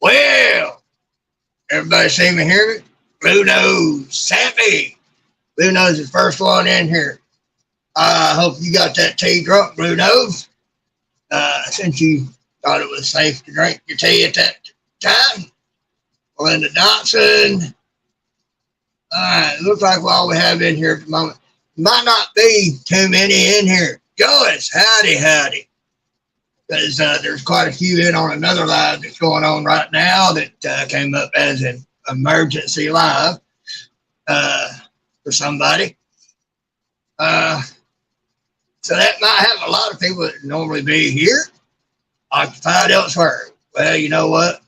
Well, everybody see me, hear me? Blue Nose, Sappy. Blue Nose is the first one in here. I hope you got that tea drunk, Blue Nose. Since you thought it was safe to drink your tea at that time. Linda Dotson. All right, looks like all we have in here at the moment. Might not be too many in here. Joyce, howdy, howdy. Because there's quite a few in on another live that's going on right now that came up as an emergency live for somebody. So that might have a lot of people that normally be here occupied elsewhere. Well, you know what?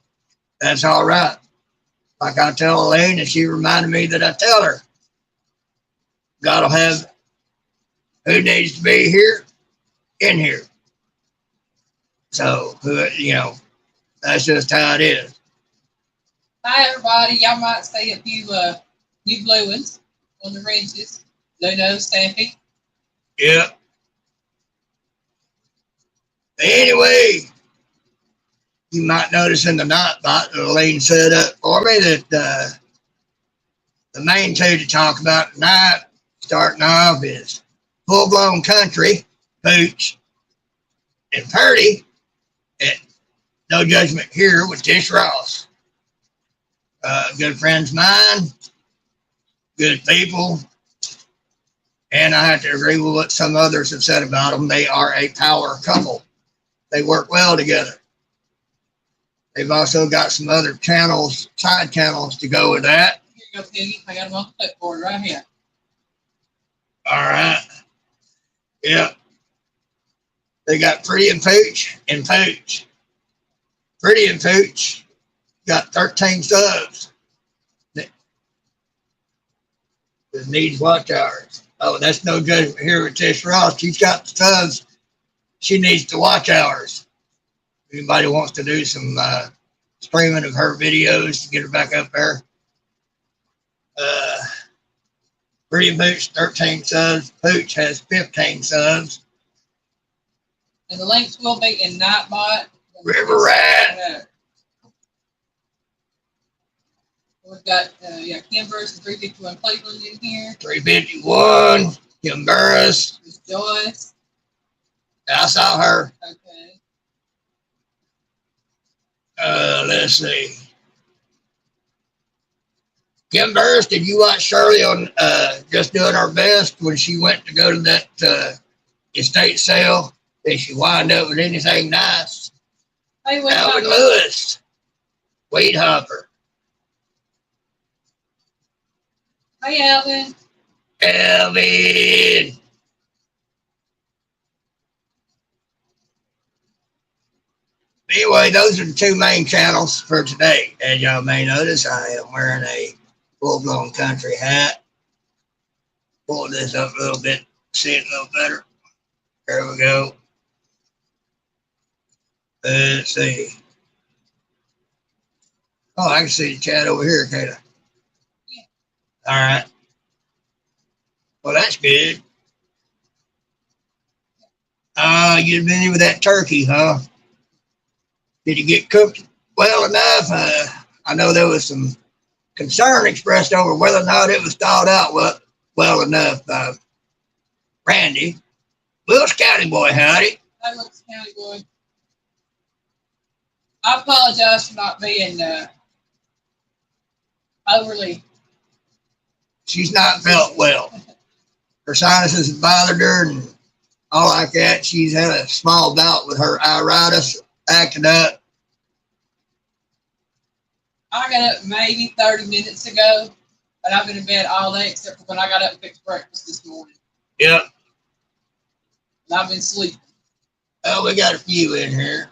That's all right. Like I tell Elaine, and she reminded me that I tell her, God will have who needs to be here in here. So, that's just how it is. Hi, everybody. Y'all might see a few new blue ones on the ranches. Blue Nose, Stampy. Yep. Anyway, you might notice in the night bot that Elaine set up for me that the main two to talk about tonight, starting off, is full-blown country, Pooch, and Purdy at No Judgment Here with Tish Ross. Good friends of mine, good people, and I have to agree with what some others have said about them. They are a power couple. They work well together. They've also got some other channels, side channels to go with that. Here you go, Piggy. I got them on the clipboard right here. All right. Yep. They got Pretty and Pooch and Pooch. Pretty and Pooch got 13 subs. That needs watch hours. Oh, that's No Judgment Here with Tish Ross. She's got the subs. She needs the watch hours. If anybody wants to do some streaming of her videos to get her back up there. Pretty and Pooch, 13 subs. Pooch has 15 subs. And the links will be in Nightbot. River Rat. We've got Kim Burris and 351 Cleveland in here. 351. Kim Burris. There's Joyce. I saw her. Okay. Let's see. Kim Burris, did you watch Shirley on Just Doing Our Best when she went to go to that estate sale? Did she wind up with anything nice? Hey, Alvin Lewis. Weed Hopper. Hey, Alvin. Alvin. Anyway, those are the two main channels for today. As y'all may notice, I am wearing a full-blown country hat. Pull this up a little bit, see it a little better. There we go. Let's see. Oh, I can see the chat over here, can't I? Yeah. All right. Well, that's good. You've been in with that turkey, huh? Did it get cooked well enough? I know there was some concern expressed over whether or not it was thawed out well enough. Randy, Wilkes County boy, howdy. Hi, Wilkes County boy. I apologize for not being overly. She's not felt well. Her sinuses have bothered her and all like that. She's had a small bout with her iritis acting up. I got up maybe 30 minutes ago, but I've been in bed all day except for when I got up and fixed breakfast this morning. Yep. And I've been sleeping. Oh, we got a few in here.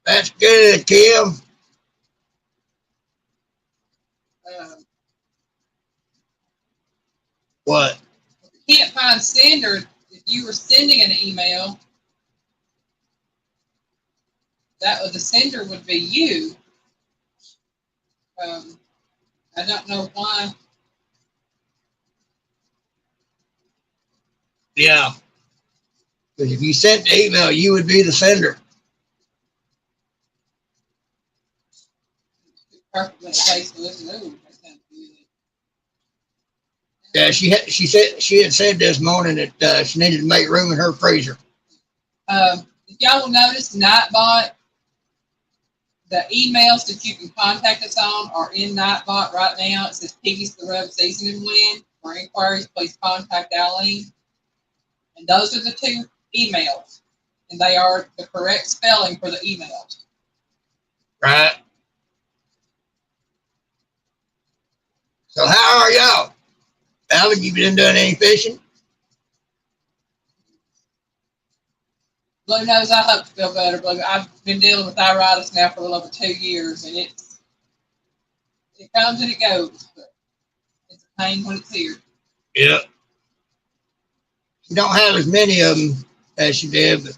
That's good, Kim. What? Can't find sender. If you were sending an email, the sender would be you. I don't know why. Yeah. Because if you sent the email, you would be the sender. Perfect place to listen. Ooh, that sounds good. Yeah, she had said this morning that she needed to make room in her freezer. If y'all will notice, Nightbot, the emails that you can contact us on are in Nightbot right now. It says Piggy's the Rub Seasoning Blend. For inquiries, please contact Eileen. And those are the two emails. And they are the correct spelling for the emails. Right. So how are y'all? Alvin, you been doing any fishing? Blue knows I hope to feel better. Blue, I've been dealing with iritis now for a little over 2 years, and it comes and it goes. But it's a pain when it's here. Yeah. You don't have as many of them as you did, but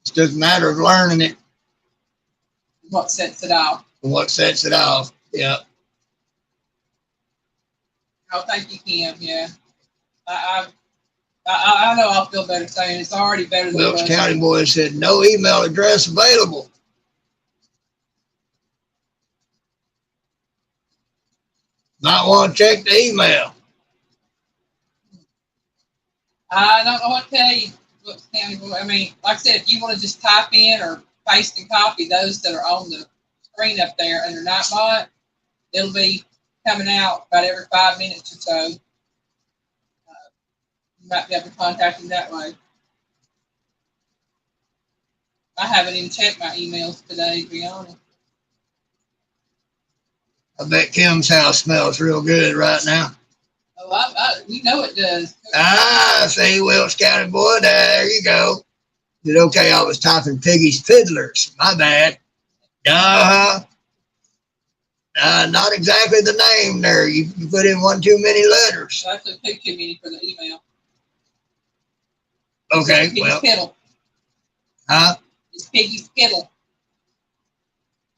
it's just a matter of learning it. What sets it off? And what sets it off. Yeah. Oh, thank you, Kim. Yeah. I know I'll feel better saying it's already better than Wilkes County boy said no email address available. Might want to check the email. I don't know what to tell you, Wilkes County boy. I mean, like I said, if you want to just type in or paste and copy those that are on the screen up there under Nightbot, it'll be coming out about every 5 minutes or so. You might be able to contact me that way. I haven't even checked my emails today, to be honest. I bet Kim's house smells real good right now. Oh, you know it does. Ah, see, Wilkes County boy, there you go. Is it okay? I was typing Piggy's Fiddlers. My bad. Not exactly the name there. You put in one too many letters. So I took too many for the email. Okay, Piggy well. Spittle. Huh? It's Piggy Spittle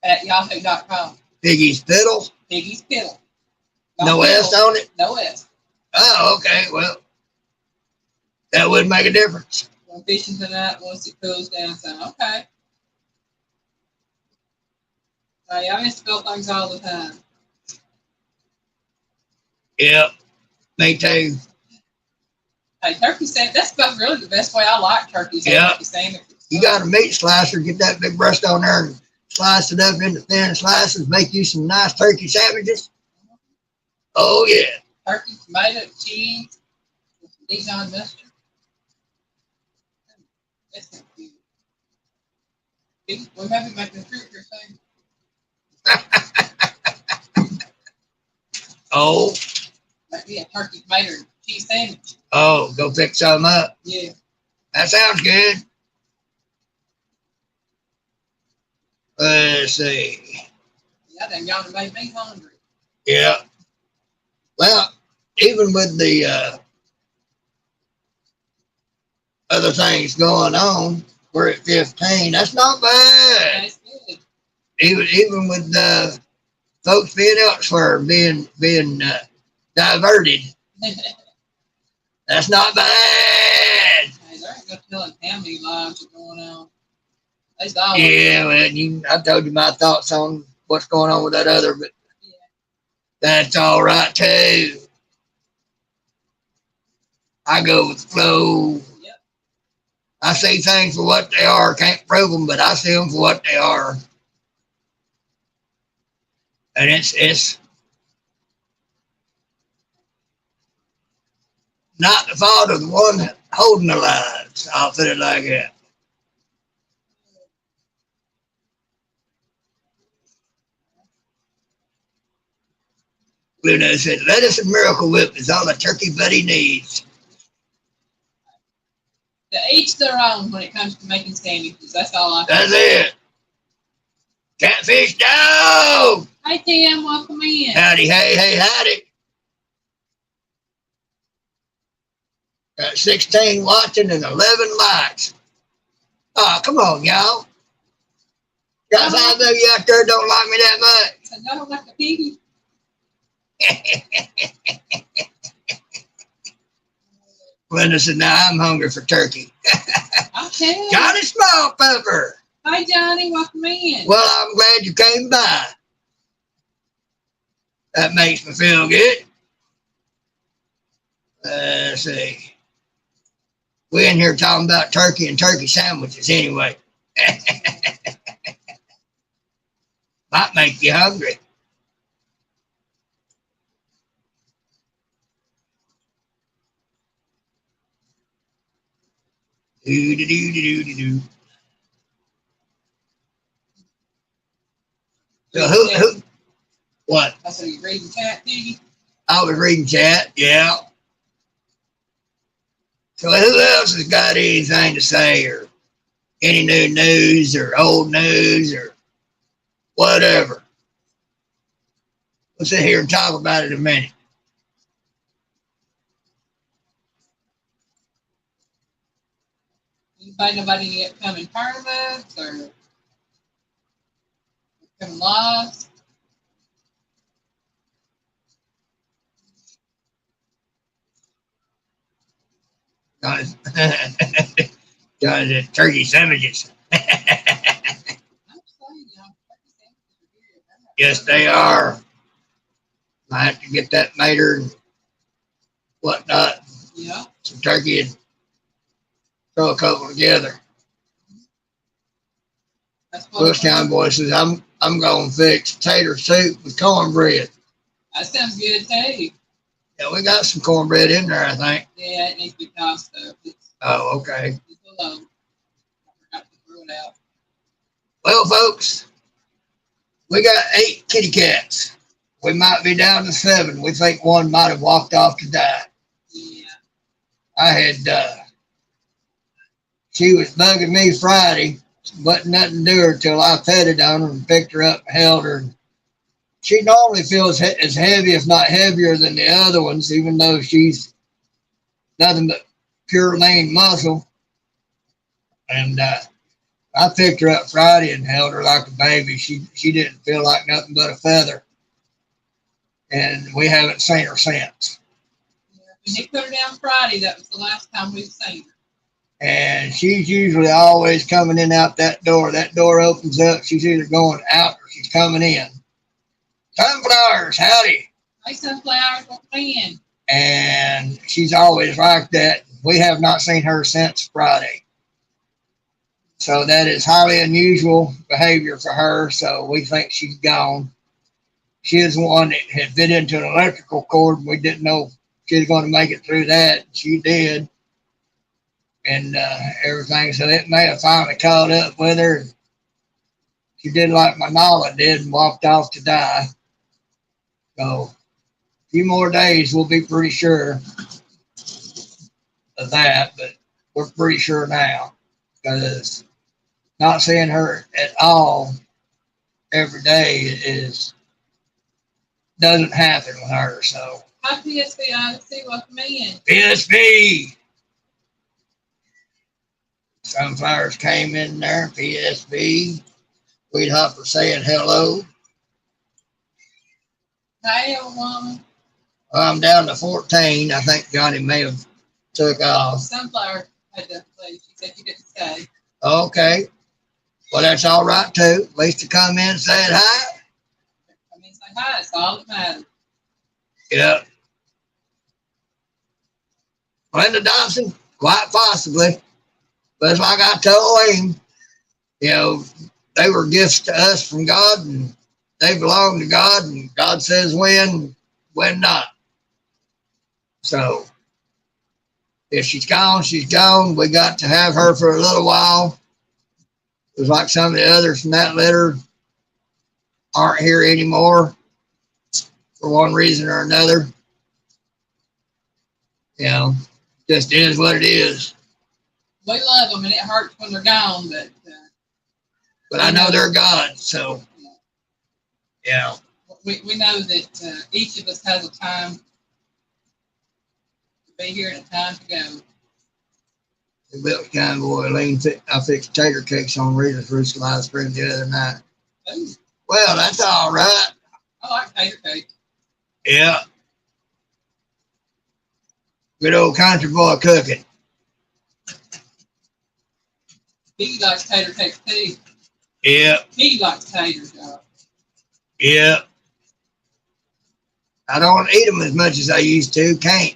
at yahoo.com. Piggy's Fiddle? Piggy Spittle. No S on it? No S. Oh, okay. Well, that would make a difference. I'm fishing tonight once it cools down. So, okay. Hey, I misspell things all the time. Yep, me too. Hey, turkey sandwich, that's about really the best way I like turkey sandwiches. You got a meat slicer, get that big breast on there and slice it up into thin slices, make you some nice turkey sandwiches. Oh, yeah. Turkey, tomato, cheese, with some Dijon mustard. That's not cute. We might be making a fruit here soon. Oh. Maybe a turkey, tomato, cheese sandwich. Oh, go pick some up. Yeah. That sounds good. Let's see. Yeah, then y'all made me hungry. Yeah. Well, even with the other things going on, we're at 15. That's not bad. That's good. Even with folks being elsewhere, being diverted. That's not bad. Hey, there ain't no telling how many lives are going on. Yeah, well, I told you my thoughts on what's going on with that other, but yeah. That's all right too. I go with the flow. Yep. I see things for what they are. Can't prove them, but I see them for what they are. And it's not the fault of the one holding the lines. I'll put it like that. Bruno said, lettuce and Miracle Whip is all a turkey buddy needs. To each their own when it comes to making sandwiches. That's all I That's it. Catfish dog. Hi, Tim. Welcome in. Howdy, hey, howdy. Got 16 watching and 11 likes. Oh, come on, y'all. Got 5 of you out there don't like me that much. I don't like the piggy. Linda said, now I'm hungry for turkey. Okay. Johnny Small Pepper. Hi, Johnny. Welcome in. Well, I'm glad you came by. That makes me feel good. Let's see. We're in here talking about turkey and turkey sandwiches anyway. Might make you hungry. Do. So who, what? I said, you reading chat, Piggy? I was reading chat, yeah. So who else has got anything to say or any new news or old news or whatever? We'll sit here and talk about it in a minute. Nobody any upcoming tournaments or upcoming lives? John's turkey sandwiches. Yes, they are. I have to get that mater and whatnot. Yeah. Some turkey and throw a couple together. Bushtown boy says, I'm going to fix tater soup with cornbread. That sounds good, too. Yeah, we got some cornbread in there, I think. Yeah, it needs to be tossed up. Oh, okay. It's below. I forgot to throw it out. Well, folks, we got 8 kitty cats. We might be down to 7. We think one might have walked off to die. Yeah. I had, she was bugging me Friday. Wasn't nothing to do her till I petted on her and picked her up and held her. She normally feels as heavy, if not heavier, than the other ones, even though she's nothing but pure lean muscle. And I picked her up Friday and held her like a baby. She didn't feel like nothing but a feather. And we haven't seen her since. Yeah. When they put her down Friday, that was the last time we've seen her. And she's usually always coming in out that door. That door opens up. She's either going out or she's coming in. Sunflowers, howdy. Hey, Sunflowers, welcome in. And she's always like that. We have not seen her since Friday. So that is highly unusual behavior for her. So we think she's gone. She is one that had bit into an electrical cord. And we didn't know she was going to make it through that. She did. And everything. So it may have finally caught up with her. She did like my Nala did and walked off to die. So a few more days, we'll be pretty sure of that. But we're pretty sure now because not seeing her at all every day doesn't happen with her. So hi, PSB Odyssey, welcome in. PSB. Sunflowers came in there. PSB. Weed Hopper saying hello. Hey, old woman. I'm down to 14. I think Johnny may have took off. Sunflower had to play. She said she didn't stay. Okay. Well, that's all right, too. At least to come in and say hi. I mean, say hi. It's all that matters. Yeah. Linda Dobson, quite possibly. But it's like I told him, you know, they were gifts to us from God, and they belong to God, and God says when not. So if she's gone, she's gone. We got to have her for a little while. It was like some of the others from that litter aren't here anymore for one reason or another. You know, just is what it is. We love them, and it hurts when they're gone, but I know they're God, so yeah. We know that each of us has a time to be here and a time to go. The Bill kind boy, I fixed tater cakes on Rita's Rooster Ice Cream the other night. Ooh. Well, that's all right. I like tater cake. Yeah. Good old country boy cooking. Piggy likes tater cakes too. Yeah, Piggy likes taters, y'all. yeah. I don't eat them as much as I used to. Can't.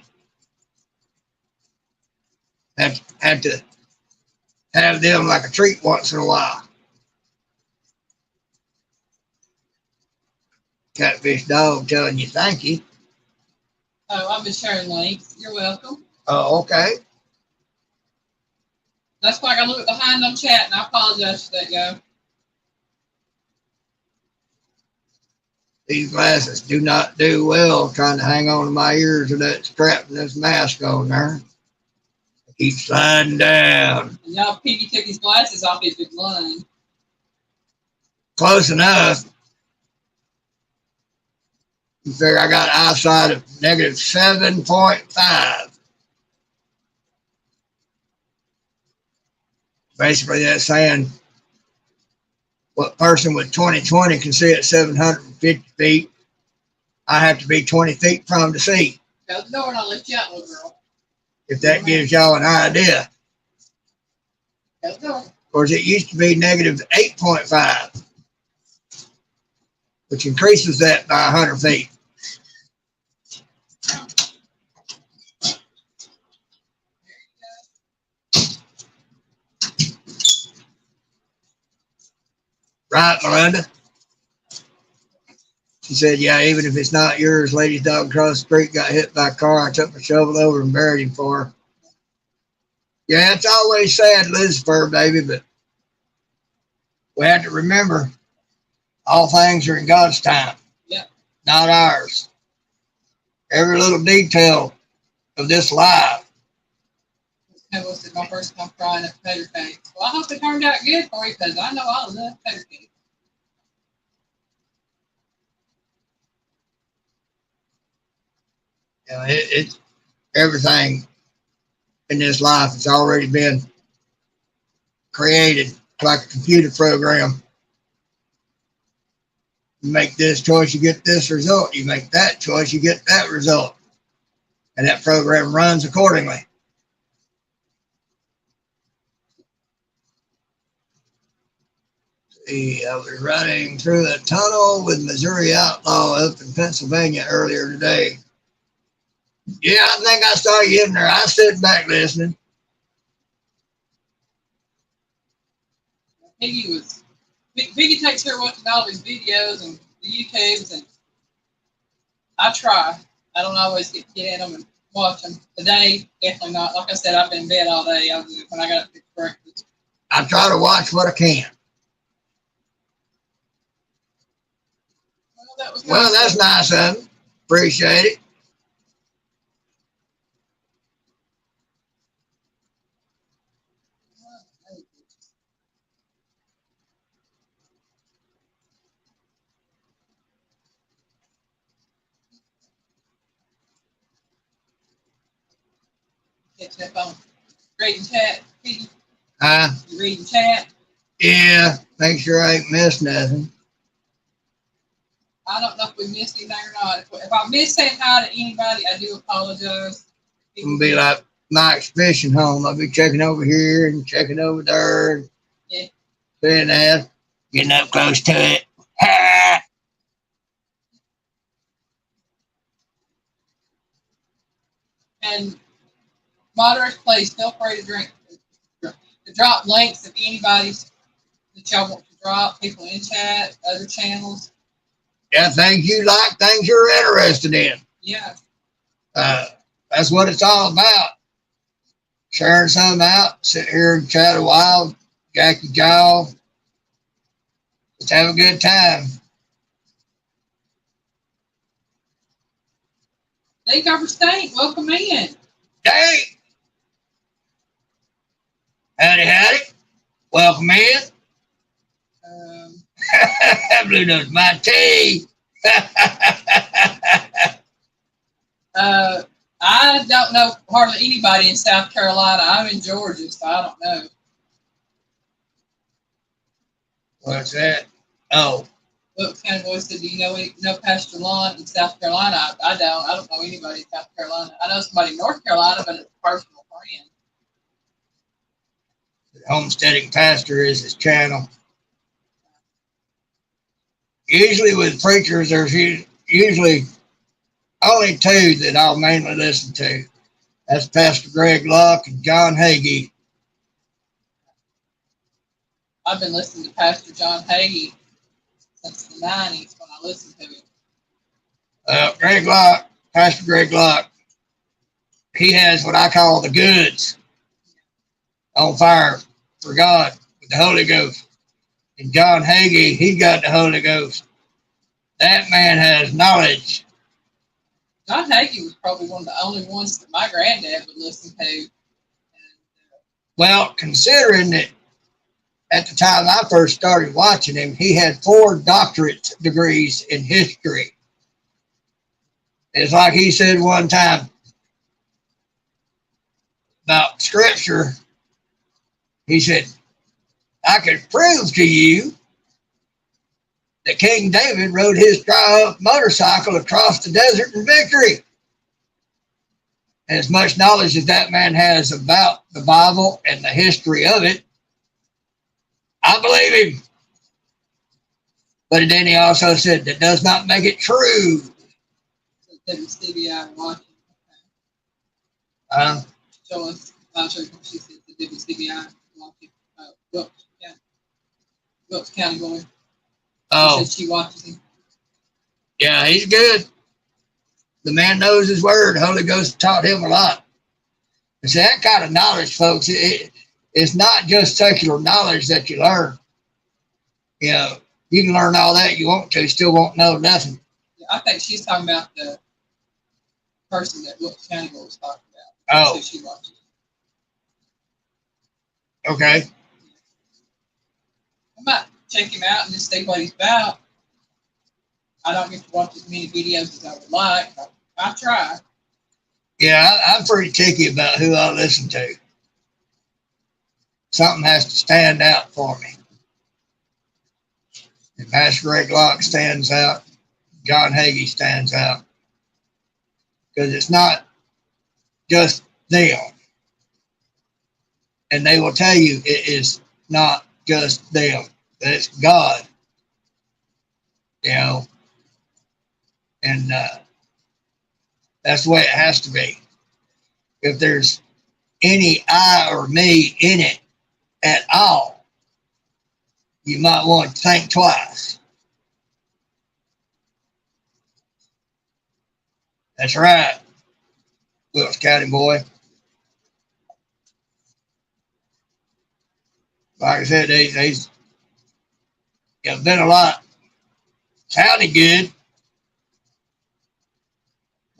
Have to have them like a treat once in a while. Catfish dog telling you thank you. Oh, I've been sharing links. You're welcome. Oh, okay. That's why I got a little bit behind on chat, and I apologize for that, yo. These glasses do not do well trying to hang on to my ears with that strap and this mask on there. I keep sliding down. And y'all, Piggy took his glasses off his big blind. Close enough. You figure I got eyesight of negative 7.5. Basically, that's saying what person with 20/20 can see at 750 feet, I have to be 20 feet from to see. Go to the door and I'll let you out, little girl. If that gives y'all an idea. Go to the door. Of course, it used to be negative 8.5, which increases that by 100 feet. Right, Melinda? She said, yeah, even if it's not yours, lady's dog across the street got hit by a car. I took my shovel over and buried him for her. Yeah, it's always sad, Lucifer, baby, but we have to remember all things are in God's time, not ours. Every little detail of this life. That was my first time trying a tater cake. Well, I hope it turned out good for you because I know I love tater cake. You know, it's everything in this life has already been created like a computer program. You make this choice, you get this result. You make that choice, you get that result. And that program runs accordingly. See, I was running through a tunnel with Missouri Outlaw up in Pennsylvania earlier today. Yeah, I think I saw you in there. I stood back listening. Piggy takes care of watching all these videos and the YouTubes, and I try. I don't always get in them and watch them. Today, definitely not. Like I said, I've been in bed all day. When I got up to breakfast. I try to watch what I can. Well, that's nice of him. Appreciate it. Catch up on reading chat. Piggy, Huh? you reading chat? Yeah, make sure I ain't missed nothing. I don't know if we missed anything or not. If I missed saying hi to anybody, I do apologize. It's gonna be like Mike's fishing home. I'll be checking over here and checking over there. And yeah. Saying that, getting up close to it. Ha! And moderate, please feel free to drop links if anybody's that y'all want to drop, people in chat, other channels. Yeah, things you like, things you're interested in. Yeah. That's what it's all about. Sharing something out, sit here and chat a while, Jackie Jaw. Just have a good time. Thank you for staying. Welcome in. Hey! Howdy, howdy. Welcome in. Blue knows my tea. I don't know hardly anybody in South Carolina. I'm in Georgia, so I don't know. What's that? Oh, Wilkes County Boy said, "Do you know Pastor Lund in South Carolina?" I don't. I don't know anybody in South Carolina. I know somebody in North Carolina, but it's a personal friend. Homesteading Pastor is his channel. Usually with preachers, there's usually only two that I'll mainly listen to. That's Pastor Greg Locke and John Hagee. I've been listening to Pastor John Hagee since the 90s when I listened to him. Greg Locke, Pastor Greg Locke, he has what I call the goods on fire for God with the Holy Ghost. And John Hagee, he got the Holy Ghost. That man has knowledge. John Hagee was probably one of the only ones that my granddad would listen to. And, well, considering that at the time I first started watching him, he had 4 doctorate degrees in history. It's like he said one time about Scripture. He said, I could prove to you that King David rode his triumph motorcycle across the desert in victory. And as much knowledge as that man has about the Bible and the history of it, I believe him. But then he also said that does not make it true. so WCBI in Washington. So I'm sure she said the WCBI in Washington. Wilkes County Boy. Oh. She said she watches him. Yeah, he's good. The man knows his word. The Holy Ghost taught him a lot. And see, that kind of knowledge, folks, it's not just secular knowledge that you learn. You know, you can learn all that you want to, still won't know nothing. Yeah, I think she's talking about the person that Wilkes County Boy was talking about. Oh. So she watches. Okay. I might check him out and just see what he's about. I don't get to watch as many videos as I would like, but I try. Yeah, I'm pretty picky about who I listen to. Something has to stand out for me. And Pastor Greg Locke stands out. John Hagee stands out. Because it's not just them. And they will tell you it is not just them. That it's God. You know. And that's the way it has to be. If there's any I or me in it at all, you might want to think twice. That's right, Wilkes County Boy. Like I said, he's been a lot. Sounded good.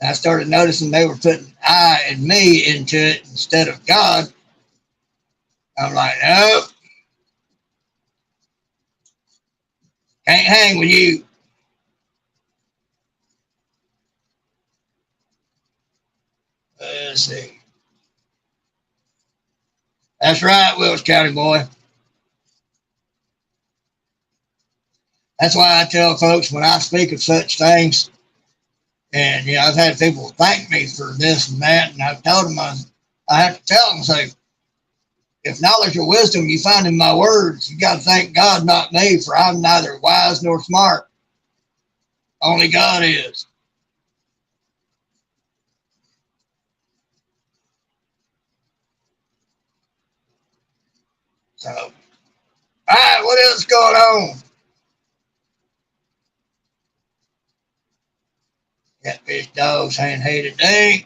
I started noticing they were putting I and me into it instead of God. I'm like, nope. Can't hang with you. Let's see. That's right, Wilkes County Boy. That's why I tell folks when I speak of such things, and I've had people thank me for this and that, and I've told them I have to tell them, say, if knowledge or wisdom you find in my words, you got to thank God, not me, for I'm neither wise nor smart. Only God is. So, all right, what else is going on? Catfish dog saying hey today.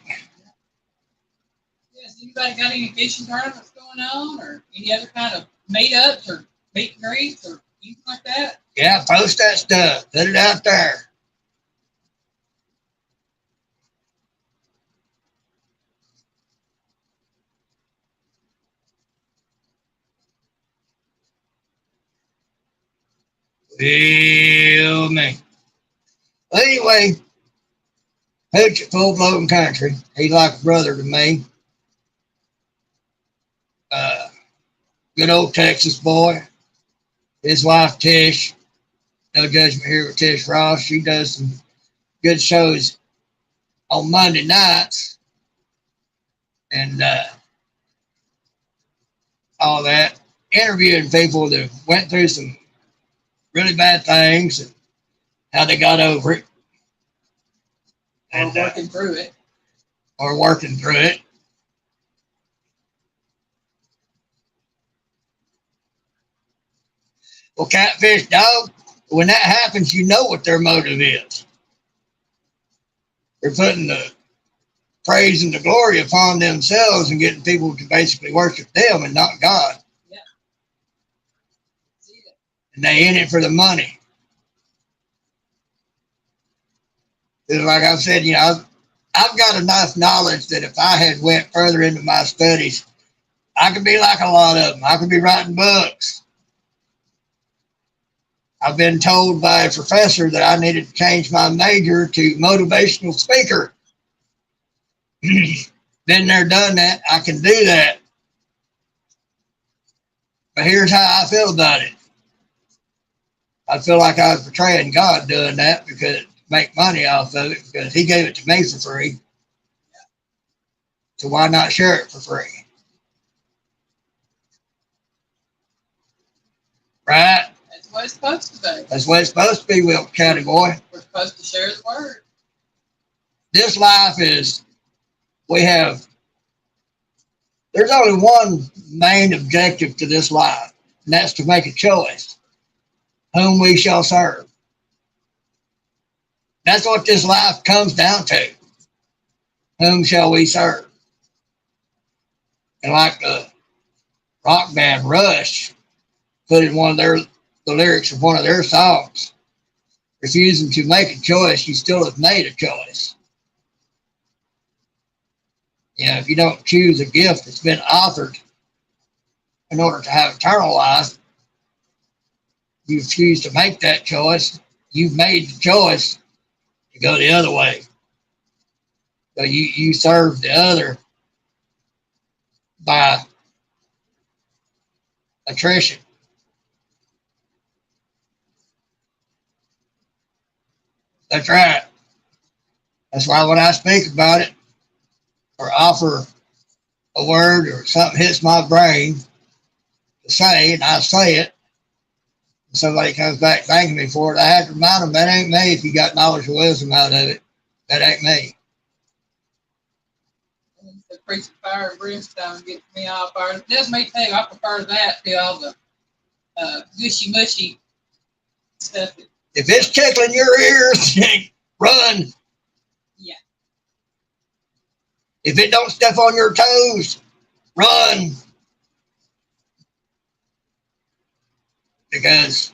Yes, anybody got any fishing tournaments going on or any other kind of meetups or meet and greets or anything like that? Yeah, post that stuff. Put it out there. Feel me. Well, anyway, Hooch at Full Blown Country. He's like a brother to me. Good old Texas boy. His wife Tish. No Judgment here with Tish Ross. She does some good shows on Monday nights and all that. Interviewing people that went through some really bad things and how they got over it. And working through it. Or working through it. Well, Catfish Dog, when that happens, you know what their motive is. They're putting the praise and the glory upon themselves and getting people to basically worship them and not God. Yeah. And they in it for the money. It's like I've said, I've got enough knowledge that if I had went further into my studies, I could be like a lot of them. I could be writing books. I've been told by a professor that I needed to change my major to motivational speaker. Been there, done that. I can do that. But here's how I feel about it. I feel like I was betraying God doing that because to make money off of it because he gave it to me for free. So why not share it for free? Right? That's what it's supposed to be. That's what it's supposed to be, Wilkes County boy. We're supposed to share his word. This life is, there's only one main objective to this life, and that's to make a choice. Whom we shall serve. That's what this life comes down to. Whom shall we serve? And like the rock band Rush put in the lyrics of one of their songs, refusing to make a choice, you still have made a choice. If you don't choose a gift that's been offered in order to have eternal life, you choose to make that choice, you've made the choice to go the other way. So you serve the other by attrition. That's right. That's why when I speak about it or offer a word or something hits my brain to say, and I say it, and somebody comes back thanking me for it, I have to remind them that ain't me if you got knowledge and wisdom out of it. That ain't me. The preaching fire and brimstone gets me all fired. It does me too. I prefer that to all the gushy mushy stuff. If it's tickling your ears, run. Yeah. If it don't step on your toes, run. Because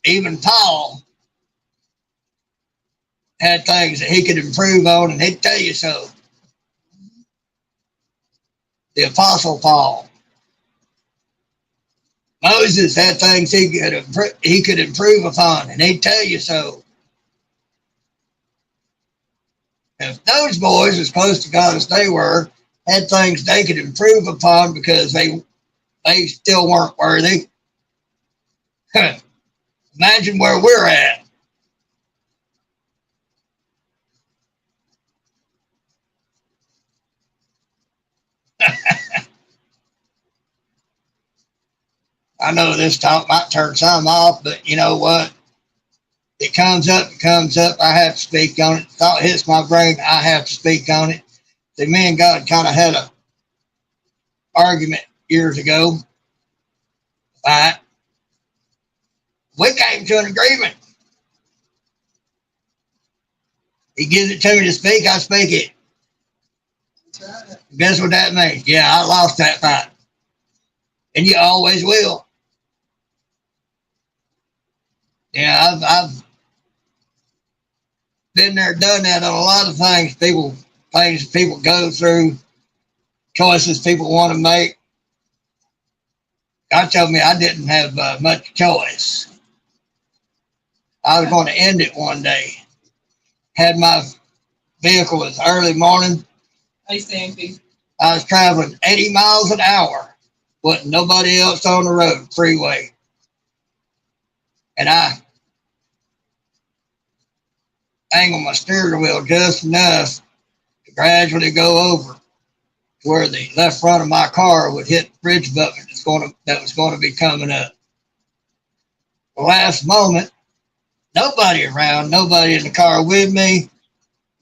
even Paul had things that he could improve on, and he'd tell you so. The Apostle Paul. Moses had things he could improve upon, and he'd tell you so. If those boys, as close to God as they were, had things they could improve upon because they still weren't worthy, imagine where we're at. I know this talk might turn some off, but you know what? It comes up, I have to speak on it. Thought hits my brain, I have to speak on it. See, me and God kind of had a argument years ago. Right? We came to an agreement. He gives it to me to speak, I speak it. That's right. Guess what that means? Yeah, I lost that fight. And you always will. Yeah, I've been there, done that on a lot of things. Things people go through, choices people want to make. God told me I didn't have much choice. I was going to end it one day. Had my vehicle was early morning. Hey, Stampy. I was traveling 80 miles an hour. Wasn't nobody else on the road, freeway. and I angled my steering wheel just enough to gradually go over to where the left front of my car would hit the bridge button that was going to be coming up. The last moment, nobody around, nobody in the car with me.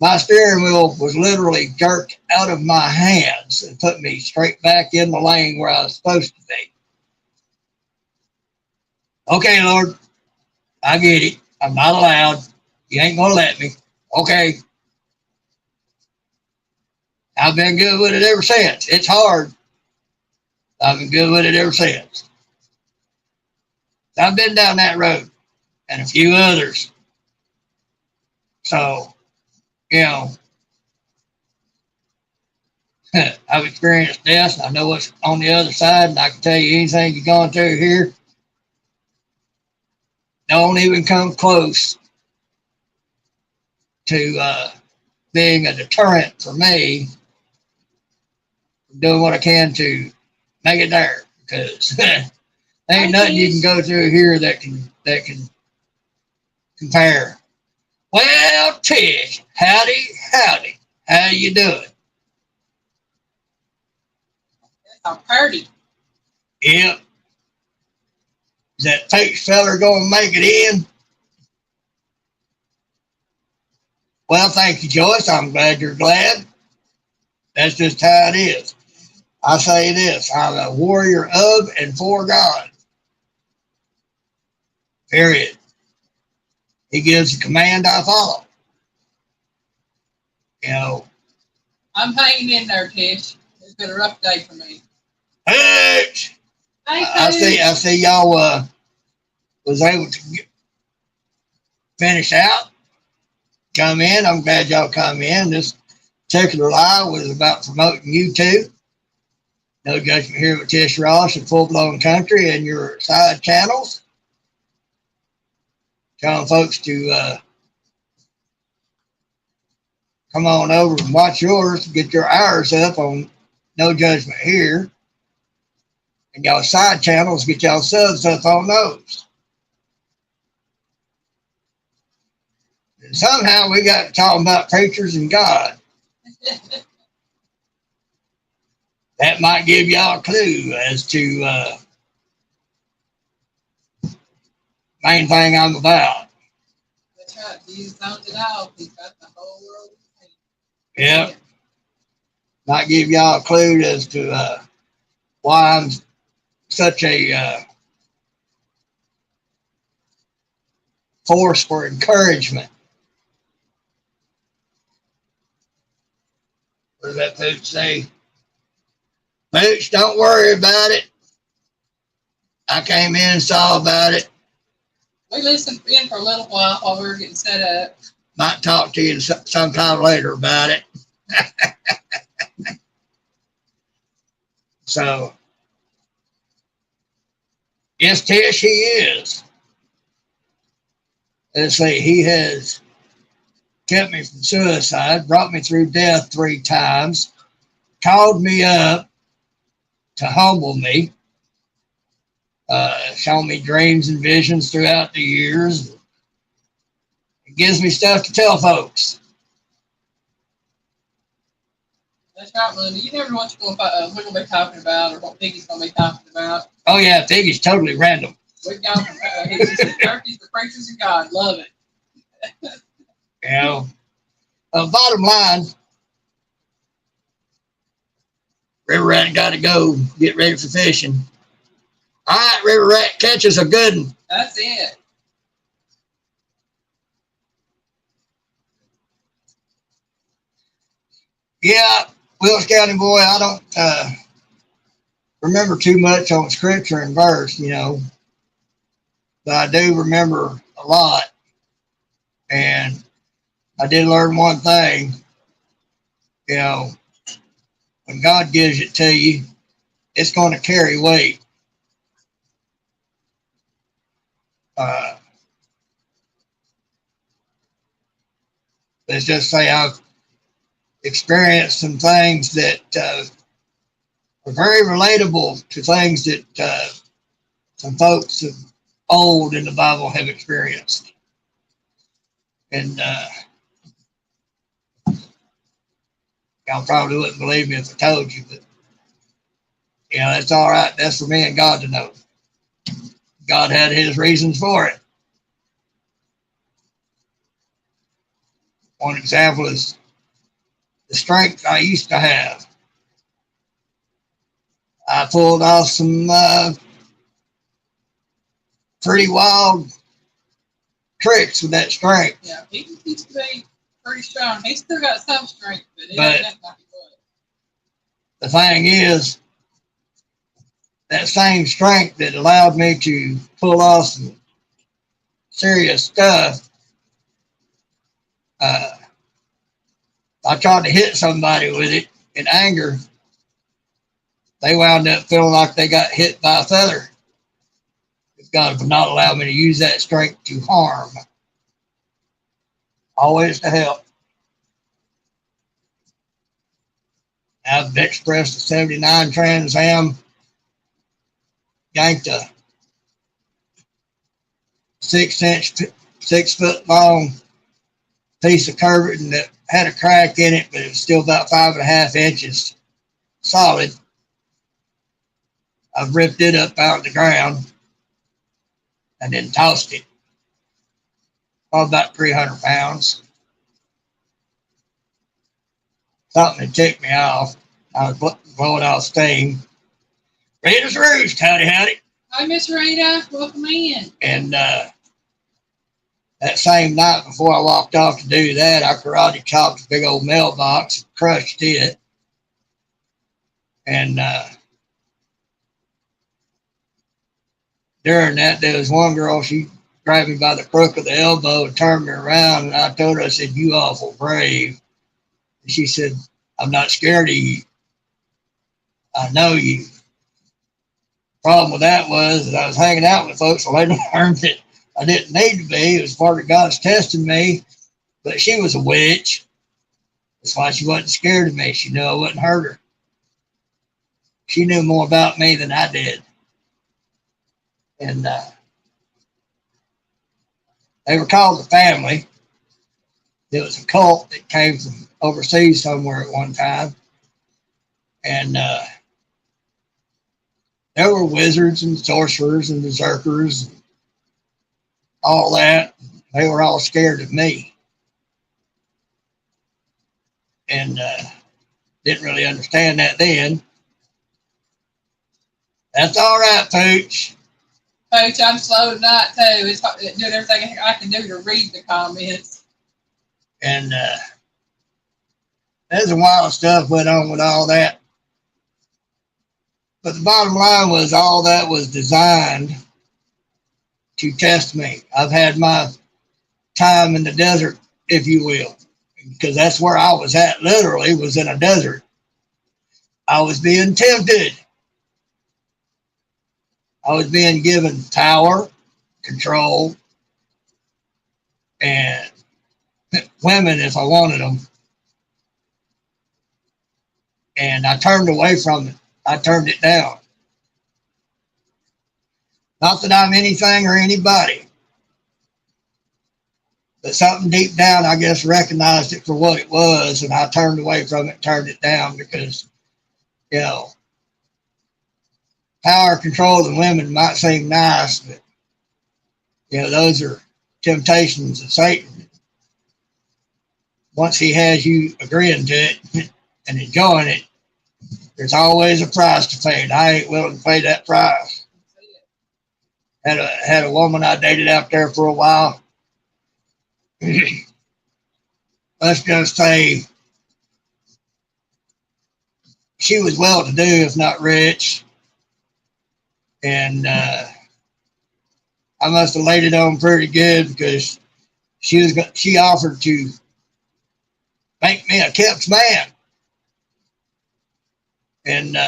My steering wheel was literally jerked out of my hands and put me straight back in the lane where I was supposed to be. Okay, Lord, I get it. I'm not allowed. You ain't going to let me. Okay. I've been good with it ever since. It's hard. I've been good with it ever since. I've been down that road and a few others. So, you know, I've experienced death and I know what's on the other side, and I can tell you anything you're going through here, don't even come close to being a deterrent for me from doing what I can to make it there, because there ain't nothing you can go through here that can compare. Well, Tish, howdy, how you doing? I'm party. Yep. Is that Tate's feller gonna make it in? Well, thank you, Joyce. I'm glad you're glad. That's just how it is. I say this, I'm a warrior of and for God. Period. He gives the command, I follow. You know. I'm hanging in there, Tish. It's been a rough day for me. Hey! I see y'all was able to finish out, come in. I'm glad y'all come in. This particular live was about promoting you two. No Judgment here with Tish Ross and Full Blown Country and your side channels. Telling folks to come on over and watch yours, get your hours up on No Judgment Here. And y'all side channels, get y'all subs up on those. And somehow we got talking about preachers and God. That might give y'all a clue as to main thing I'm about. That's right. Jesus owns it all. He's got the whole world. Yep. Might give y'all a clue as to why I'm such a force for encouragement. What does that Pooch say? Pooch, don't worry about it. I came in and saw about it. We listened in for a little while we were getting set up. Might talk to you sometime later about it. So, yes, Tish, he is. Let's see, he has kept me from suicide, brought me through death 3 times, called me up to humble me, shown me dreams and visions throughout the years. It gives me stuff to tell folks. That's right, Linda. You never know what we're going to be talking about or what Piggy's going to be talking about. Oh, yeah, Piggy's totally random. We've got turkeys for preachers and God. Love it. You know, bottom line, River Rat got to go get ready for fishing. All right, River Rat, catch us a good one. That's it. Yeah, Wilkes County boy, I don't remember too much on scripture and verse, you know, but I do remember a lot. And I did learn one thing, you know, when God gives it to you, it's going to carry weight. Let's just say I've experienced some things that are very relatable to things that some folks have old in the Bible have experienced. And y'all probably wouldn't believe me if I told you, but that's all right. That's for me and God to know. God had his reasons for it. One example is the strength I used to have. I pulled off some pretty wild tricks with that strength. Yeah, he used to be pretty strong. He's still got some strength, but it But ain't nothing like it was. The thing is, that same strength that allowed me to pull off some serious stuff, I tried to hit somebody with it in anger. They wound up feeling like they got hit by a feather. God would not allow me to use that strength to harm, always to help. I've bench pressed a 79 Trans Am, yanked a 6 foot long piece of curving that had a crack in it, but it was still about 5.5 inches solid. I've ripped it up out of the ground and then tossed it. Probably about 300 pounds. Something that ticked me off. I was blowing off steam. Rita's Roost, howdy, howdy. Hi, Miss Rita. Welcome in. And that same night before I walked off to do that, I karate chopped a big old mailbox, crushed it. And during that, there was one girl, she grabbed me by the crook of the elbow and turned me around. And I told her, I said, "You awful brave." And she said, "I'm not scared of you. I know you." Problem with that was that I was hanging out with folks, so I learned that I didn't need to be. It was part of God's testing me. But she was a witch. That's why she wasn't scared of me. She knew I wouldn't hurt her. She knew more about me than I did. And they were called the family. It was a cult that came from overseas somewhere at one time. And there were wizards and sorcerers and berserkers and all that. They were all scared of me. And didn't really understand that then. That's all right, Pooch. Coach, I'm slow tonight too. It's doing everything I can do to read the comments. And there's a wild stuff went on with all that. But the bottom line was all that was designed to test me. I've had my time in the desert, if you will, because that's where I was at, literally, was in a desert. I was being tempted. I was being given power, control, and women if I wanted them. And I turned away from it. I turned it down. Not that I'm anything or anybody, but something deep down, I guess, recognized it for what it was, and I turned away from it, turned it down because, power, control, and women might seem nice, but, those are temptations of Satan. Once he has you agreeing to it and enjoying it, there's always a price to pay, and I ain't willing to pay that price. Had a woman I dated out there for a while. Let's just say she was well-to-do, if not rich, and I must have laid it on pretty good because she offered to make me a kept man, and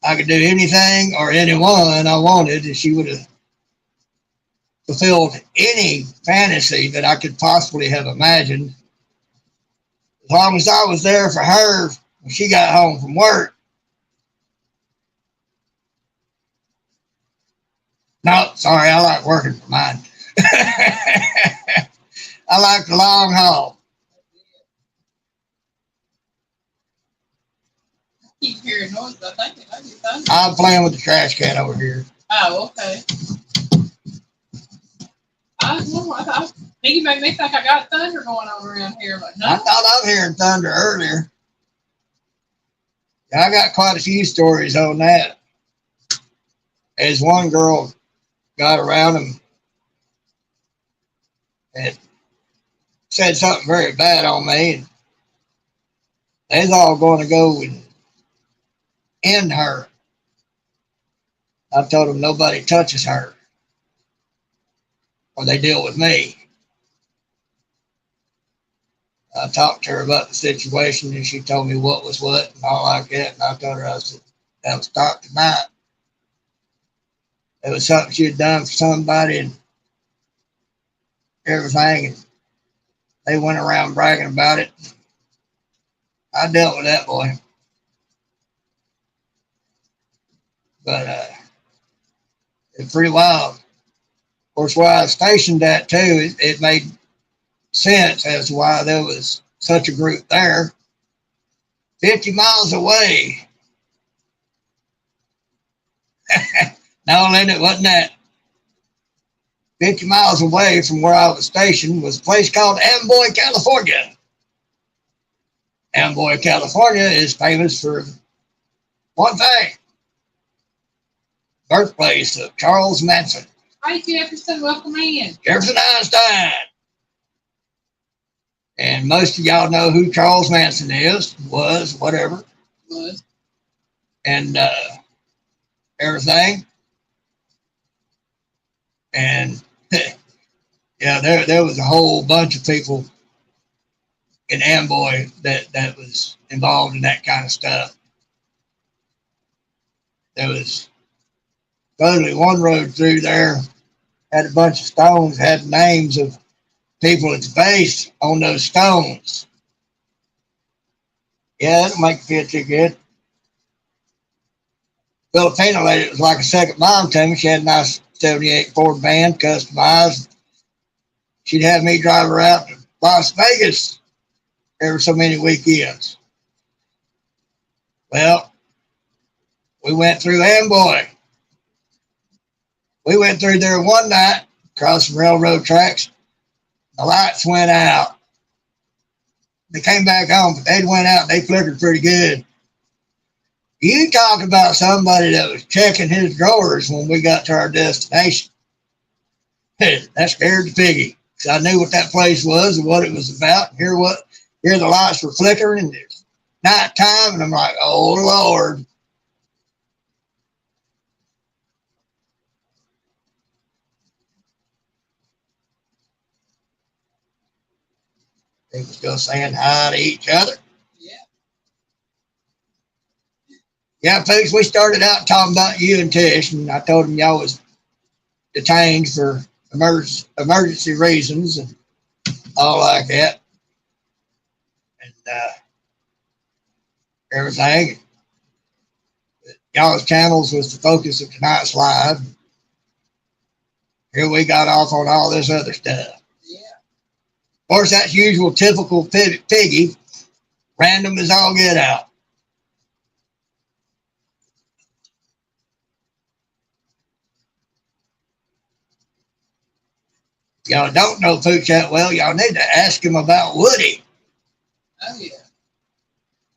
I could do anything or anyone I wanted, and she would have fulfilled any fantasy that I could possibly have imagined. As long as I was there for her when she got home from work. No, sorry, I like working for mine. I like the long haul. Keep hearing noise. I think it might be thunder. I'm playing with the trash can over here. Oh, okay. I was wondering. I thought Piggy made me think I got thunder going on around here, but no. I thought I was hearing thunder earlier. I got quite a few stories on that. As one girl got around him and said something very bad on me, and they was all going to go and end her. I told them nobody touches her or they deal with me. I talked to her about the situation and she told me what was what and all like that. And I told her, I said, that was start tonight. It was something she had done for somebody and everything. And they went around bragging about it. I dealt with that boy. But it's pretty wild. Of course, where I was stationed at too, it made sense as to why there was such a group there. 50 miles away. No, Lynn, it wasn't that. 50 miles away from where I was stationed was a place called Amboy, California. Amboy, California is famous for one thing. Birthplace of Charles Manson. Hi, Jefferson. Welcome in. Jefferson Einstein. And most of y'all know who Charles Manson is, was, whatever. Was. And everything. And yeah, there was a whole bunch of people in Amboy that was involved in that kind of stuff. There was totally one road through there had a bunch of stones, had names of people at the base on those stones. Yeah, that'll make you feel too good. Filipino lady was like a second mom to me. She had a nice 78 Ford van, customized. She'd have me drive her out to Las Vegas every so many weekends. Well, we went through Amboy. We went through there one night, across some railroad tracks. The lights went out. They came back on, but they went out and they flickered pretty good. You talk about somebody that was checking his drawers when we got to our destination. That scared the piggy. Because I knew what that place was and what it was about. And here the lights were flickering and it's nighttime and I'm like, oh Lord. They were still saying hi to each other. Yeah. Yeah, folks, we started out talking about you and Tish, and I told them y'all was detained for emergency reasons and all like that. And everything. Y'all's channels was the focus of tonight's live. Here we got off on all this other stuff. Yeah. Of course, that's usual, typical Piggy. Random as all get out. Y'all don't know Pooch that well, y'all need to ask him about Woody. Oh, yeah.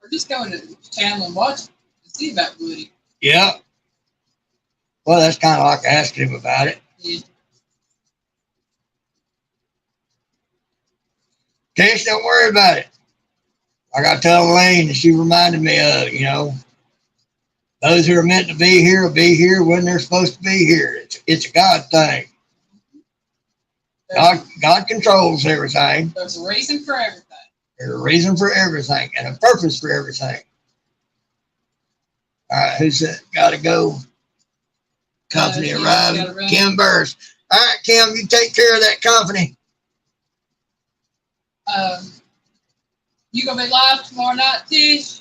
Or just go into the channel and watch it and see about Woody. Yeah. Well, that's kind of like asking him about it. Yeah. Tish, don't worry about it. Like I tell Elaine, and she reminded me of, those who are meant to be here will be here when they're supposed to be here. It's a God thing. God controls everything. There's a reason for everything. There's a reason for everything and a purpose for everything. All right, who's that? Gotta go. Company arriving. Kim Burris. All right, Kim, you take care of that company. You gonna be live tomorrow night, Tish?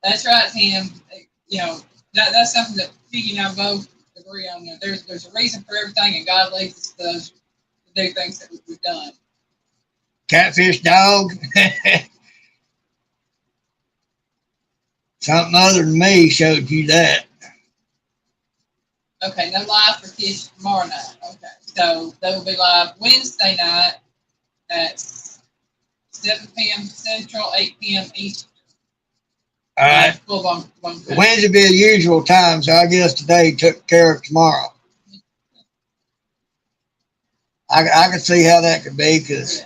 That's right, Tim. You know, that's something that Piggy and I both agree on. You know, there's a reason for everything, and God leads us to do things that we've done. Catfish dog. Something other than me showed you that. Okay, no live for kids tomorrow night. Okay, so they will be live Wednesday night at 7 p.m. Central, 8 p.m. Eastern. All right. Wednesday be the usual time, so I guess today took care of tomorrow. I could see how that could be, because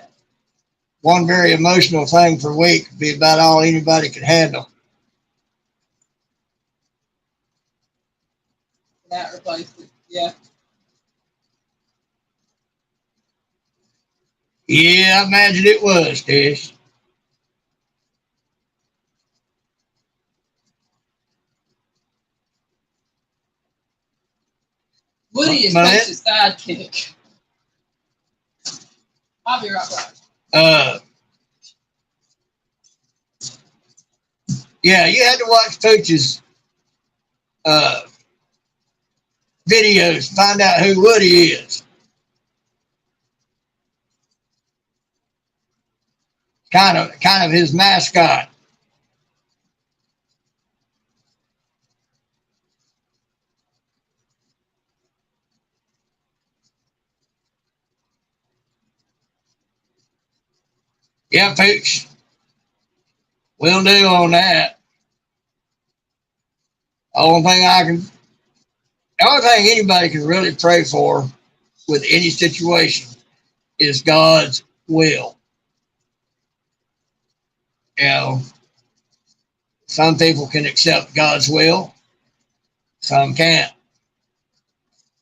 one very emotional thing per week would be about all anybody could handle. That replaced it. Yeah. Yeah, I imagine it was, Tish. Woody is Coach's sidekick. I'll be right back. Yeah, you had to watch Coach's videos to find out who Woody is. Kind of his mascot. Yeah, Pooch. Will do on that. The only thing anybody can really pray for with any situation is God's will. You know, some people can accept God's will, some can't,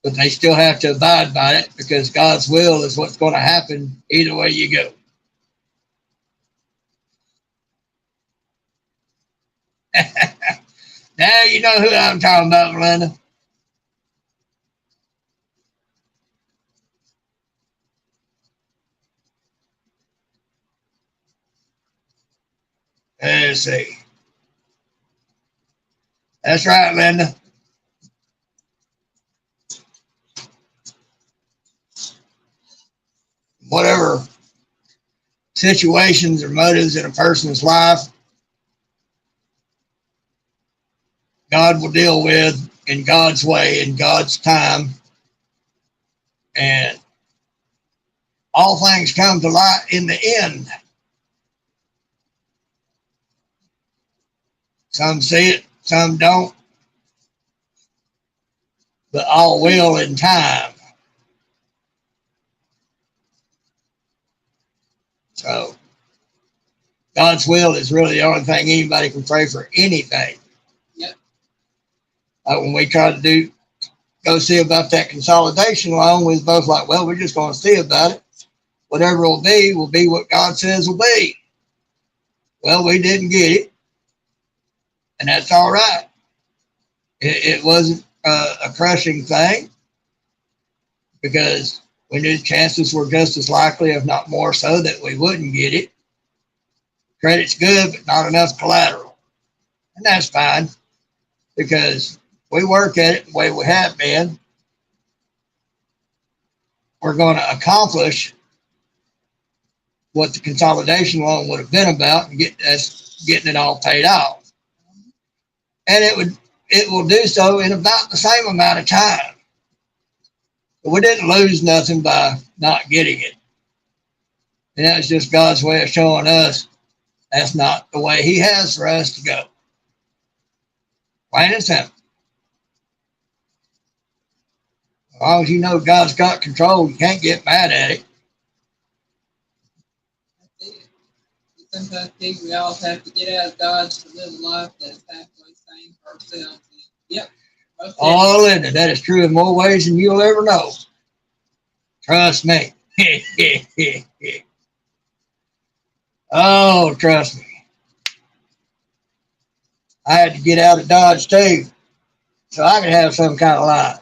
but they still have to abide by it, because God's will is what's going to happen either way you go. Now you know who I'm talking about, Melinda. Let's see. That's right, Linda. Whatever situations or motives in a person's life, God will deal with in God's way, in God's time. And all things come to light in the end. Some see it, some don't, but all will in time. So God's will is really the only thing anybody can pray for anything. Yep. Like when we tried to go see about that consolidation loan, we was both like, well, we're just going to see about it. Whatever will be what God says will be. Well, we didn't get it, and that's all right. It wasn't a crushing thing, because we knew the chances were just as likely, if not more so, that we wouldn't get it. Credit's good, but not enough collateral. And that's fine, because we work at it the way we have been. We're going to accomplish what the consolidation loan would have been about, and getting it all paid off. And it will do so in about the same amount of time. But we didn't lose nothing by not getting it. And that's just God's way of showing us that's not the way He has for us to go. Plain and simple. As long as you know God's got control, you can't get mad at it. That's it. Sometimes people, we all have to get out of Dodge to live a life that's halfway sane for ourselves. Yep. Oh, Linda, that is true in more ways than you'll ever know. Trust me. Oh, trust me. I had to get out of Dodge too, so I could have some kind of life.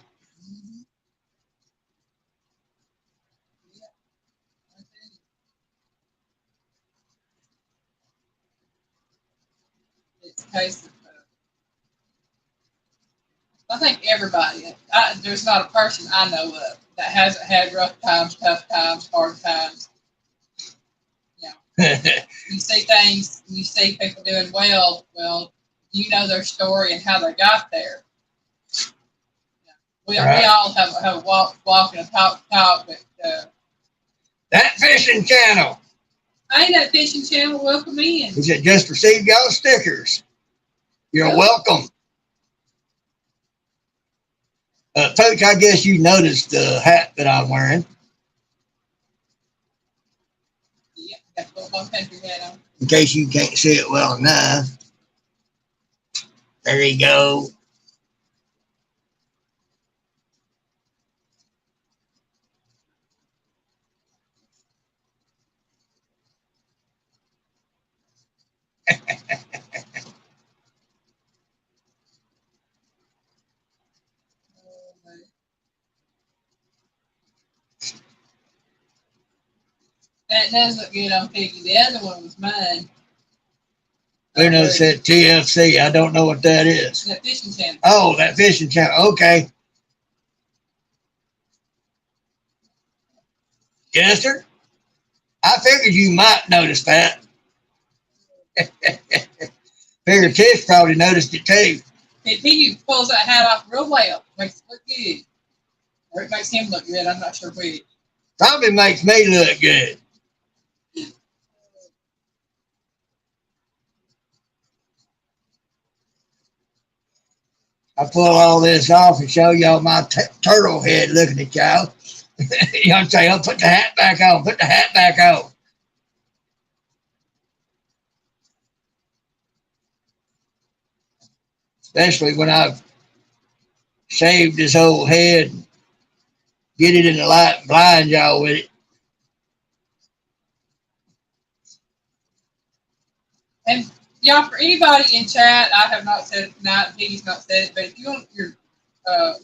It's a case of I think everybody. There's not a person I know of that hasn't had rough times, tough times, hard times. You see things, you see people doing well. Well, you know their story and how they got there. We all have walk and talk, but that fishing channel. Hey, that fishing channel, welcome in. He said, just received y'all stickers. You're welcome. Coach, I guess you noticed the hat that I'm wearing. Yeah, got the football country hat on. In case you can't see it well enough. There you go. That does look good on Piggy. The other one was mine. Bruno said TFC. I don't know what that is. That fishing channel. Oh, that fishing channel. Okay. Chester, I figured you might notice that. Figured Tish probably noticed it too. Piggy pulls that hat off real well. Makes it look good. Or it makes him look good. I'm not sure which. Probably makes me look good. I pull all this off and show y'all my turtle head looking at y'all. You know what I'm saying? I'll put the hat back on. Put the hat back on. Especially when I've shaved his whole head. Get it in the light and blind y'all with it. And y'all, for anybody in chat, I have not said it tonight. Piggy's not said it, but if you want your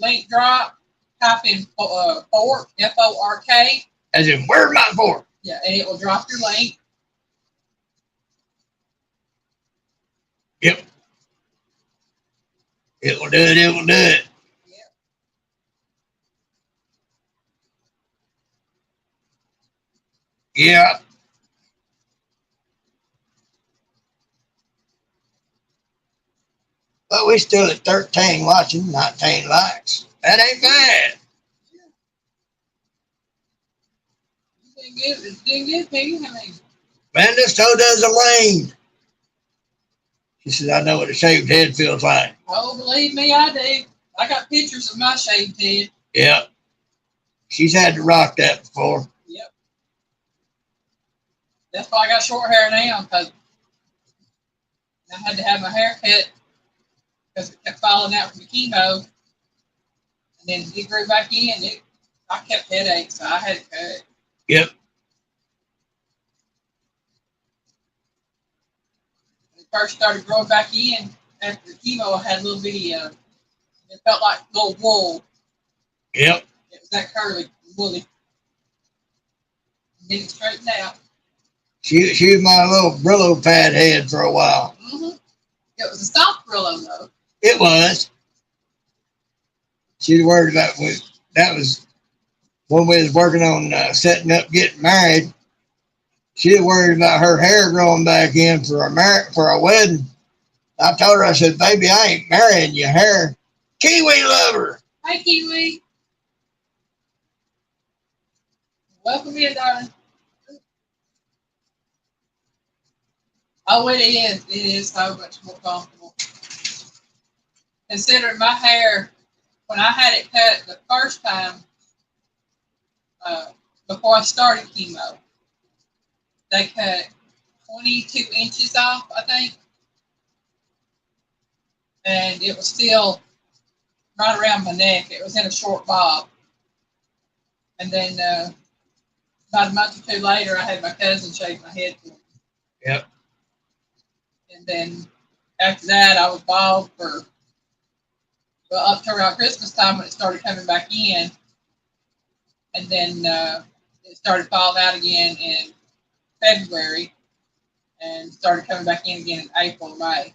link drop, type in fork, F-O-R-K. As in, where's my fork? Yeah, and it will drop your link. Yep. It will do it. It will do it. Yeah. But we still at 13 watching, 19 likes. That ain't bad. It's doing good, Piggy. I mean, Brenda, so does Elaine. She says, I know what a shaved head feels like. Oh, believe me, I do. I got pictures of my shaved head. Yep. She's had to rock that before. Yep. That's why I got short hair now, because I had to have my hair cut because it kept falling out from the chemo. And then it grew back in. I kept headaches, so I had to cut. Yep. When it first started growing back in, after the chemo, I had a little bitty, it felt like little wool. Yep. It was that curly, woolly. And then it straightened out. She was my little Brillo pad head for a while. Mm-hmm. It was a soft Brillo, though. It was. She was worried about that was when we was working on setting up getting married. She was worried about her hair growing back in for a wedding. I told her, I said, baby, I ain't marrying your hair. Kiwi lover. Hi, Kiwi. Welcome in, darling. Oh, it is. It is so much more comfortable. Considering my hair, when I had it cut the first time, before I started chemo, they cut 22 inches off, I think. And it was still right around my neck. It was in a short bob. And then about a month or two later, I had my cousin shave my head for me. Yep. And then after that, I was bald for up to around Christmas time when it started coming back in. And then it started falling out again in February and started coming back in again in April or May.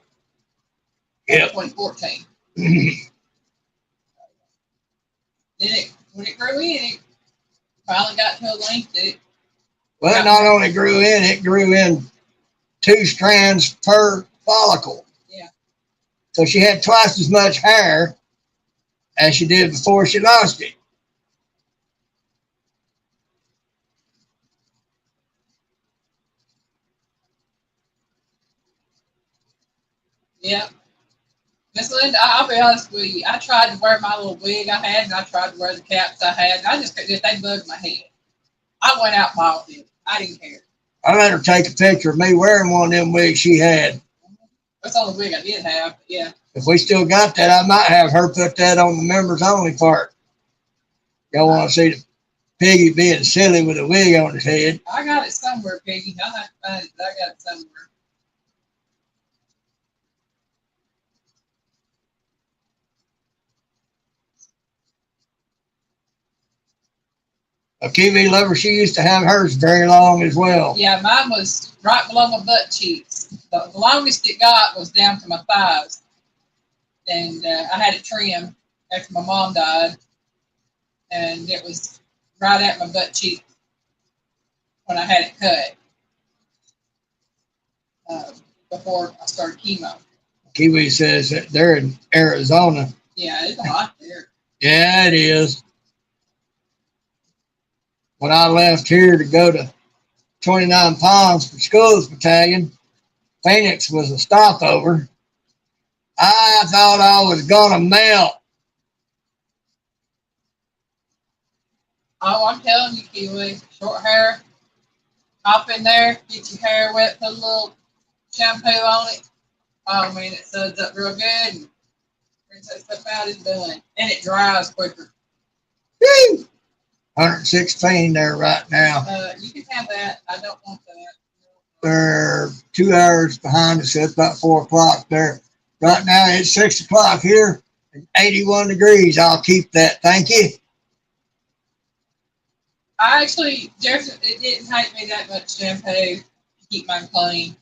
Yep. 2014. grew in. It finally got to a length that Well, it not only grew in, it grew in 2 strands per follicle. Yeah. So she had twice as much hair as she did before she lost it. Yeah. Miss Linda, I'll be honest with you. I tried to wear my little wig I had, and I tried to wear the caps I had. And I just couldn't. They bugged my head. I went out bald headed. I didn't care. I let her take a picture of me wearing one of them wigs she had. That's the only wig I did have. But yeah. If we still got that, I might have her put that on the members only part. Y'all want to see the Piggy being silly with a wig on his head? I got it somewhere, Piggy. I have to find it. I got it somewhere. A Kiwi lover, she used to have hers very long as well. Yeah, mine was right below my butt cheeks. The longest it got was down to my thighs. And I had it trimmed after my mom died. And it was right at my butt cheek when I had it cut before I started chemo. Kiwi says that they're in Arizona. Yeah, it's hot there. Yeah, it is. When I left here to go to 29 Palms for Schools Battalion, Phoenix was a stopover. I thought I was going to melt. Oh, I'm telling you, Kiwi, short hair, hop in there, get your hair wet, put a little shampoo on it. Oh, man, it suds up real good. And rinse that stuff out, it's done. And it dries quicker. Woo! 116 there right now. You can have that. I don't want that. They're 2 hours behind us. So it's about 4 o'clock there. Right now it's 6 o'clock here and 81 degrees. I'll keep that. Thank you. I actually, it didn't take me that much shampoo to keep mine clean.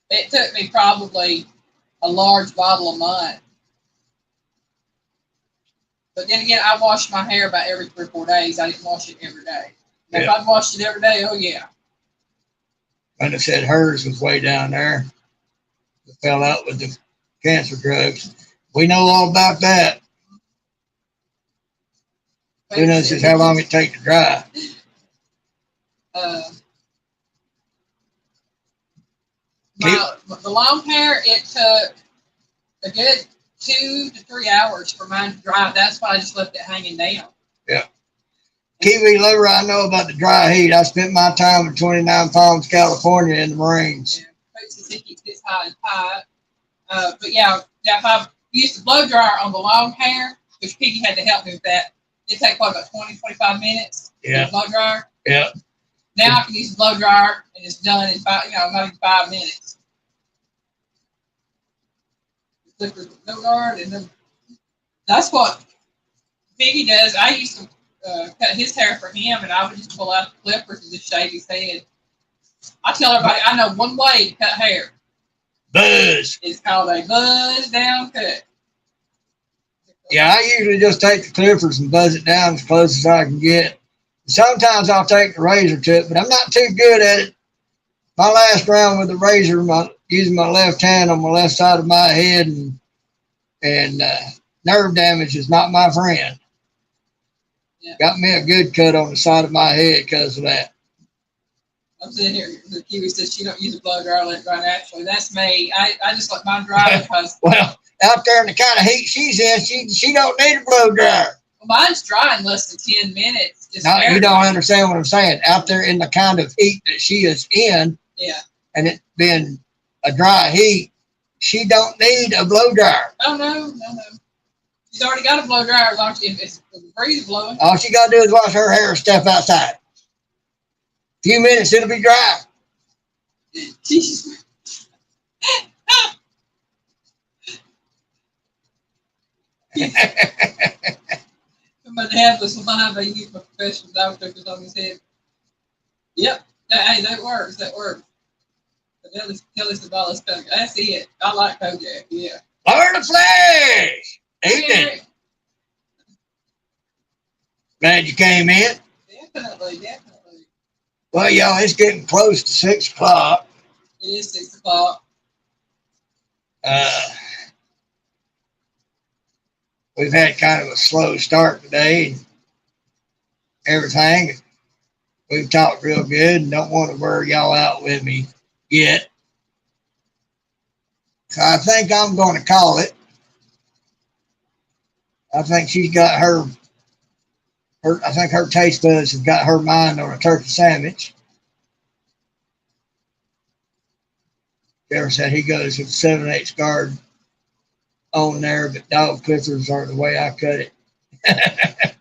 It took me probably a large bottle a month. But then again, I wash my hair about every 3 or 4 days. I didn't wash it every day. Now, if I'd washed it every day, oh yeah. And it said hers was way down there. It fell out with the cancer drugs. We know all about that. Who knows just how long it takes to dry? The long hair, it took a good 2 to 3 hours for mine to dry. That's why I just left it hanging down. Yeah. Kiwi lover, I know about the dry heat. I spent my time in 29 Palms, California in the Marines. Yeah, folks, it keeps this high and tight. But yeah, if I used the blow dryer on the long hair, which Piggy had to help me with that, it takes about 20, 25 minutes. Yeah. The blow dryer. Yeah. Now I can use the blow dryer and it's done in not even 5 minutes. And then that's what Piggy does. I used to cut his hair for him, and I would just pull out the clippers and just shave his head. I tell everybody I know one way to cut hair. Buzz. It's called a buzz down cut. Yeah, I usually just take the clippers and buzz it down as close as I can get. Sometimes I'll take the razor to it, but I'm not too good at it. My last round with the razor, using my left hand on my left side of my head, and nerve damage is not my friend. Yeah. Got me a good cut on the side of my head because of that. I'm sitting here. The Kiwi says she don't use a blow dryer, let it dry naturally. That's me. I just let mine dry because. Well, out there in the kind of heat she's in, she don't need a blow dryer. Well, mine's dry in less than 10 minutes. Just no, you don't understand what I'm saying. Out there in the kind of heat that she is in, yeah, and it being a dry heat, she don't need a blow dryer. Oh no. She's already got a blow dryer as long as if the breeze blowing. All she got to do is wash her hair and step outside. A few minutes, it'll be dry. Jesus. My dad was alive. I used my professional doctor on his head. Yep. That works. That works. Tell us about this stuff. That's it. I like Kojak. Yeah. Lower the flash. Evening. Glad you came in. Definitely. Well, y'all, it's getting close to 6 o'clock. It is 6 o'clock. We've had kind of a slow start today and everything. We've talked real good and don't want to wear y'all out with me yet. So I think I'm going to call it. I think she's got I think her taste buds have got her mind on a turkey sandwich. Trevor said he goes with 7/8 guard on there, but dog clippers are the way I cut it. That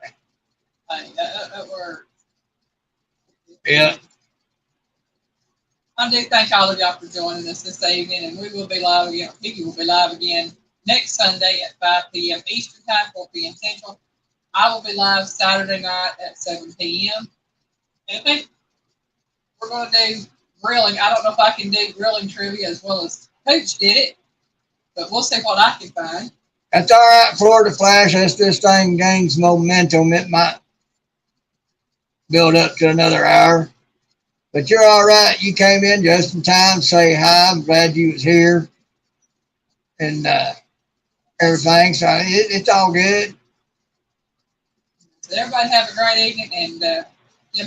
works. Yeah. I do thank all of y'all for joining us this evening, and we will be live again. Piggy will be live again next Sunday at 5 p.m. Eastern Time, 4 p.m. Central. I will be live Saturday night at 7 p.m. And I think we're going to do grilling. I don't know if I can do grilling trivia as well as Coach did it, but we'll see what I can find. That's all right, Florida Flash. As this thing gains momentum, it might build up to another hour. But you're all right. You came in just in time. Say hi. I'm glad you was here and everything. So it's all good. So everybody have a great evening, and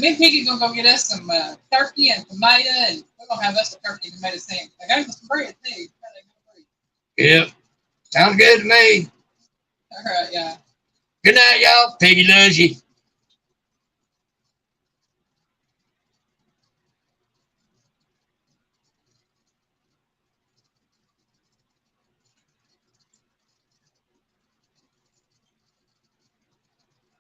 me and Piggy's gonna go get us some turkey and tomato, and we're gonna have us a turkey and tomato sandwich. I got some bread too. Yep, sounds good to me. All right, yeah. Good night, y'all. Piggy loves you.